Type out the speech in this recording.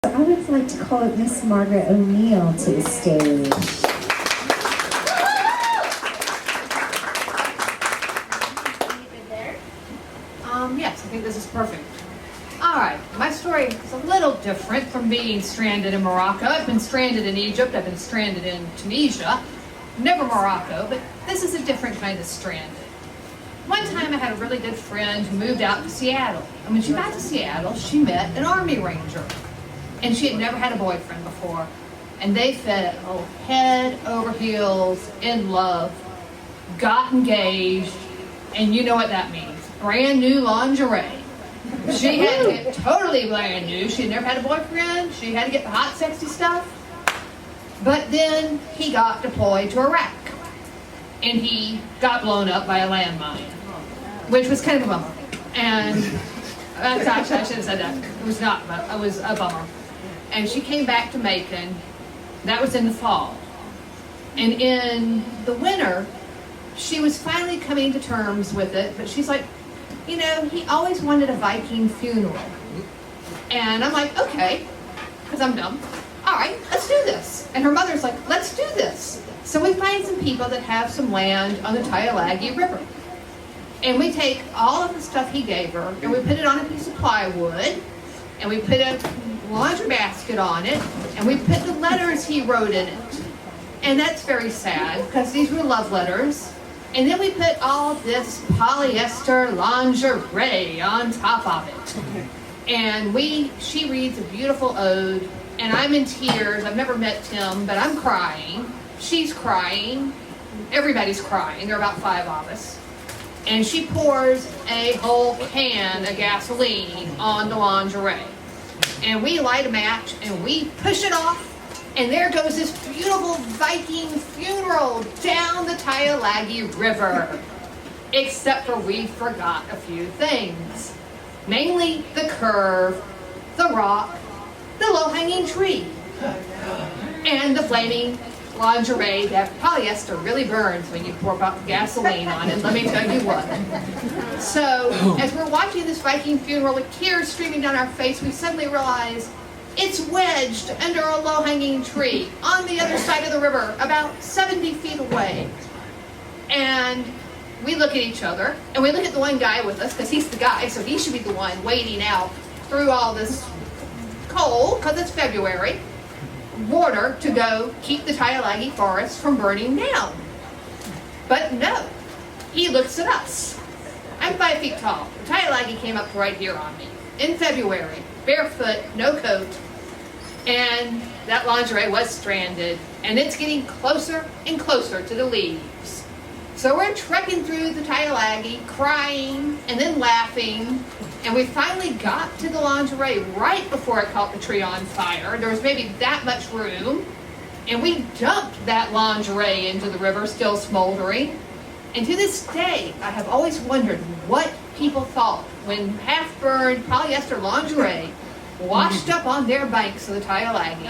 I would like to call up Miss Margaret O'Neill to the stage. Yes, I think this is perfect. All right, my story is a little different from being stranded in Morocco. I've been stranded in Egypt, I've been stranded in Tunisia, never Morocco, but this is a different kind of stranded. One time I had a really good friend who moved out to Seattle, and when she got to Seattle, she met an Army Ranger, and she had never had a boyfriend before, and they fell head over heels in love, got engaged, and you know what that means. Brand new lingerie. She had to get totally brand new. She had never had a boyfriend. She had to get the hot, sexy stuff. But then he got deployed to Iraq. And he got blown up by a landmine, which was kind of a bummer. And that's actually, I should have said that. It was not, it was a bummer. And she came back to Macon. That was in the fall. And in the winter, she was finally coming to terms with it, but she's like, you know, he always wanted a Viking funeral. And I'm like, okay, because I'm dumb. All right, let's do this. And her mother's like, let's do this. So we find some people that have some land on the Tyalagi River. And we take all of the stuff he gave her, and we put it on a piece of plywood, and we put a laundry basket on it, and we put the letters he wrote in it. And that's very sad, because these were love letters. And then we put all this polyester lingerie on top of it. And she reads a beautiful ode, and I'm in tears. I've never met Tim, but I'm crying. She's crying. Everybody's crying. There are about 5 of us. And she pours a whole can of gasoline on the lingerie. And we light a match, and we push it off. And there goes this beautiful Viking funeral down the Tyalagi River. Except for we forgot a few things. Mainly the curve, the rock, the low-hanging tree, and the flaming lingerie that polyester really burns when you pour gasoline on it, let me tell you what. So, as we're watching this Viking funeral with tears streaming down our face, we suddenly realize it's wedged under a low-hanging tree on the other side of the river, about 70 feet away. And we look at each other, and we look at the one guy with us, because he's the guy, so he should be the one wading out through all this coal, because it's February, water to go keep the Tyalagi forest from burning down. But no, he looks at us. I'm 5 feet tall. The Tyalagi came up right here on me in February, barefoot, no coat. And that lingerie was stranded, and it's getting closer and closer to the leaves. So we're trekking through the Tyalagi, crying and then laughing, and we finally got to the lingerie right before it caught the tree on fire. There was maybe that much room, and we dumped that lingerie into the river, still smoldering. And to this day, I have always wondered what people thought when half-burned polyester lingerie washed up on their banks of the Tyalagi.